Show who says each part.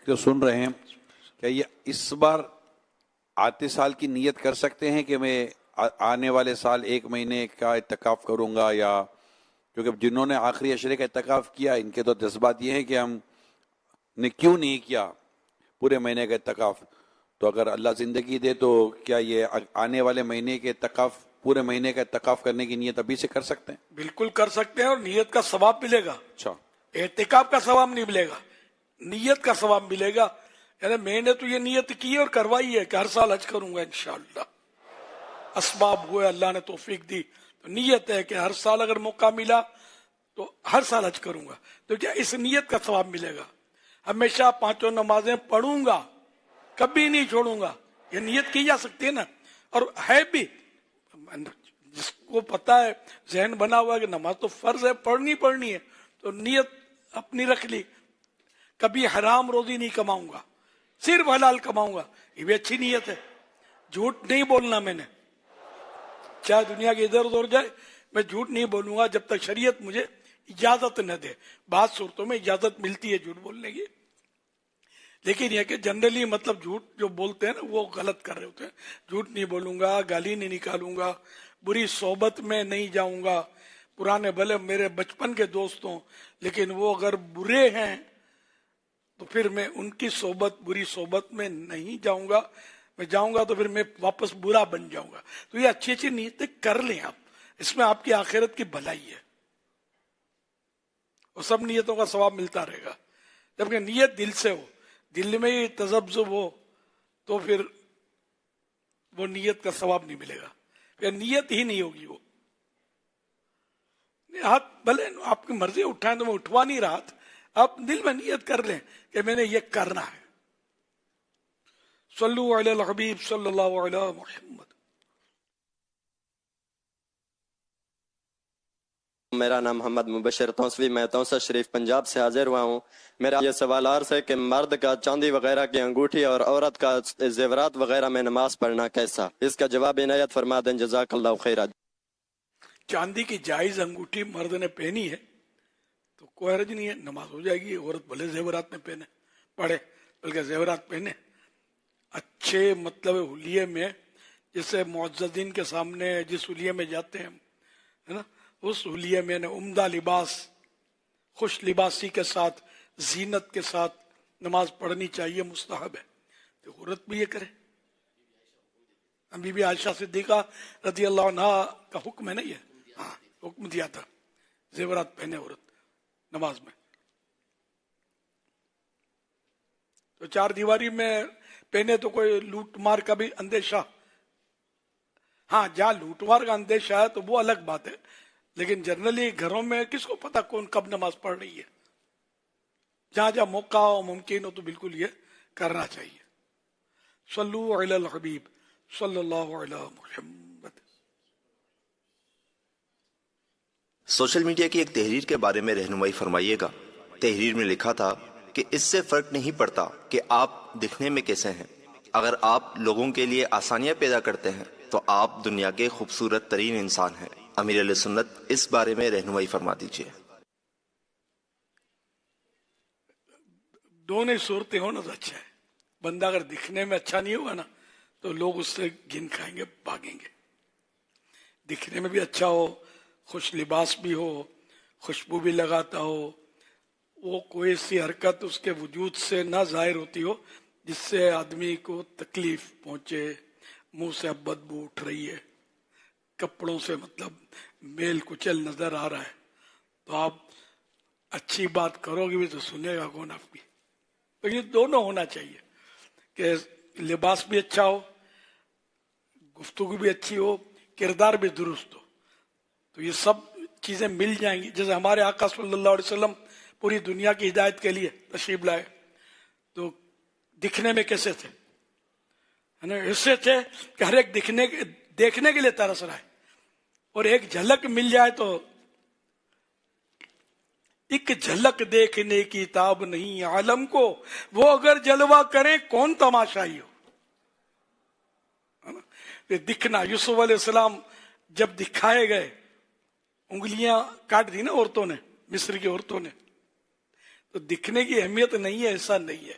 Speaker 1: جو سن رہے ہیں کیا یہ اس بار آتے سال کی نیت کر سکتے ہیں کہ میں آنے والے سال 1 مہینے کا اعتکاف کروں گا؟ یا کیونکہ جنہوں نے آخری عشرے کا اعتکاف کیا ان کے تو جذبات یہ ہیں کہ ہم نے کیوں نہیں کیا پورے مہینے کا اعتکاف، تو اگر اللہ زندگی دے تو کیا یہ آنے والے مہینے کے اعتکاف پورے مہینے کا اعتکاف کرنے کی نیت ابھی سے کر سکتے ہیں؟
Speaker 2: بالکل کر سکتے ہیں، اور نیت کا ثواب ملے گا.
Speaker 1: اچھا،
Speaker 2: اعتکاف کا ثواب نہیں ملے گا، نیت کا ثواب ملے گا. یعنی میں نے تو یہ نیت کی اور کروائی ہے کہ ہر سال حج کروں گا انشاءاللہ. اسباب ہوئے، اللہ نے توفیق دی، تو نیت ہے کہ ہر سال اگر موقع ملا تو ہر سال حج کروں گا. تو کیا اس نیت کا ثواب ملے گا. ہمیشہ 5 نمازیں پڑھوں گا، کبھی نہیں چھوڑوں گا، یہ نیت کی جا سکتی ہے نا. اور ہے بھی، جس کو پتا ہے، ذہن بنا ہوا ہے کہ نماز تو فرض ہے، پڑھنی ہے، تو نیت اپنی رکھ لی. کبھی حرام روزی نہیں کماؤں گا، صرف حلال کماؤں گا، یہ بھی اچھی نیت ہے. جھوٹ نہیں بولنا، میں نے چاہے دنیا کے ادھر ادھر جائے میں جھوٹ نہیں بولوں گا جب تک شریعت مجھے اجازت نہ دے. بعض صورتوں میں اجازت ملتی ہے جھوٹ بولنے کی، لیکن یہ کہ جنرلی مطلب جھوٹ جو بولتے ہیں نا وہ غلط کر رہے ہوتے ہیں. جھوٹ نہیں بولوں گا، گالی نہیں نکالوں گا، بری صحبت میں نہیں جاؤں گا. پرانے بھلے میرے بچپن کے دوست ہوں لیکن وہ اگر برے ہیں تو پھر میں ان کی صحبت، بری صحبت میں نہیں جاؤں گا. میں جاؤں گا تو پھر میں واپس برا بن جاؤں گا. تو یہ اچھی اچھی نیتیں کر لیں آپ، اس میں آپ کی آخرت کی بھلائی ہے، اور سب نیتوں کا ثواب ملتا رہے گا. جبکہ نیت دل سے ہو، دل میں ہی تذبذب ہو تو پھر وہ نیت کا ثواب نہیں ملے گا. پھر نیت ہی نہیں ہوگی. وہ ہاتھ بھلے آپ کی مرضی اٹھائیں تو میں اٹھوا نہیں رہا تھا، آپ دل میں نیت کر لیں کہ میں نے یہ کرنا ہے. صلو علی الحبیب صلی اللہ علیہ محمد.
Speaker 3: میرا نام محمد مبشر توسوی، میں توسہ شریف پنجاب سے حاضر ہوا ہوں. میرا یہ سوال عرض ہے کہ مرد کا چاندی وغیرہ کی انگوٹھی اور عورت کا زیورات وغیرہ میں نماز پڑھنا کیسا؟ اس کا جواب عنایت فرما دیں، جزاک اللہ خیرہ.
Speaker 2: چاندی کی جائز انگوٹھی مرد نے پہنی ہے تو کوئی حرج نہیں ہے، نماز ہو جائے گی. عورت بھلے زیورات میں پہنے پڑھے، بلکہ زیورات پہنے اچھے مطلب حلیے میں، جسے معززین کے سامنے جس حلیے میں جاتے ہیں ہے نا، اس حلیے میں عمدہ لباس، خوش لباسی کے ساتھ، زینت کے ساتھ نماز پڑھنی چاہیے، مستحب ہے. تو عورت بھی یہ کرے. بی بی عائشہ صدیقہ رضی اللہ عنہ کا حکم ہے نا، یہ ہاں حکم دیا تھا زیورات پہنے عورت نماز میں. تو 4 دیواری میں پہنے تو کوئی لوٹ مار کا بھی اندیشہ، ہاں جہاں لوٹ مار کا اندیشہ ہے تو وہ الگ بات ہے، لیکن جنرلی گھروں میں کس کو پتا کون کب نماز پڑھ رہی ہے. جہاں جہاں موقع ہو، ممکن ہو، تو بالکل یہ کرنا چاہیے. صلو علی الحبیب صلی اللہ علیہ محمد.
Speaker 4: سوشل میڈیا کی ایک تحریر کے بارے میں رہنمائی فرمائیے گا. تحریر میں لکھا تھا کہ اس سے فرق نہیں پڑتا کہ آپ دکھنے میں کیسے ہیں، اگر آپ لوگوں کے لیے آسانیاں پیدا کرتے ہیں تو آپ دنیا کے خوبصورت ترین انسان ہیں. امیر علیہ سنت اس بارے میں رہنمائی فرما دیجیے.
Speaker 2: دونوں صورتیں ہونا تو اچھا ہے. بندہ اگر دکھنے میں اچھا نہیں ہوگا نا تو لوگ اس سے گن کھائیں گے، بھاگیں گے. دکھنے میں بھی اچھا ہو، خوش لباس بھی ہو، خوشبو بھی لگاتا ہو، وہ کوئی سی حرکت اس کے وجود سے نہ ظاہر ہوتی ہو جس سے آدمی کو تکلیف پہنچے، منہ سے بدبو اٹھ رہی ہے، کپڑوں سے مطلب میل کچل نظر آ رہا ہے، تو آپ اچھی بات کرو گے بھی تو سنے گا کون آپ کی. تو یہ دونوں ہونا چاہیے کہ لباس بھی اچھا ہو، گفتگو بھی اچھی ہو، کردار بھی درست ہو. تو یہ سب چیزیں مل جائیں گی. جیسے ہمارے آقا صلی اللہ علیہ وسلم پوری دنیا کی ہدایت کے لیے تشریف لائے تو دکھنے میں کیسے تھے؟ ایسے تھے کہ ہر ایک دیکھنے کے لیے ترس رہا ہے، اور ایک جھلک مل جائے تو ایک جھلک دیکھنے کی تاب نہیں عالم کو، وہ اگر جلوہ کریں کون تماشائی ہو. دکھنا، یوسف علیہ السلام جب دکھائے گئے، انگلیاں کاٹ دی نا عورتوں نے، مصر کی عورتوں نے. تو دکھنے کی اہمیت نہیں ہے، ایسا نہیں ہے.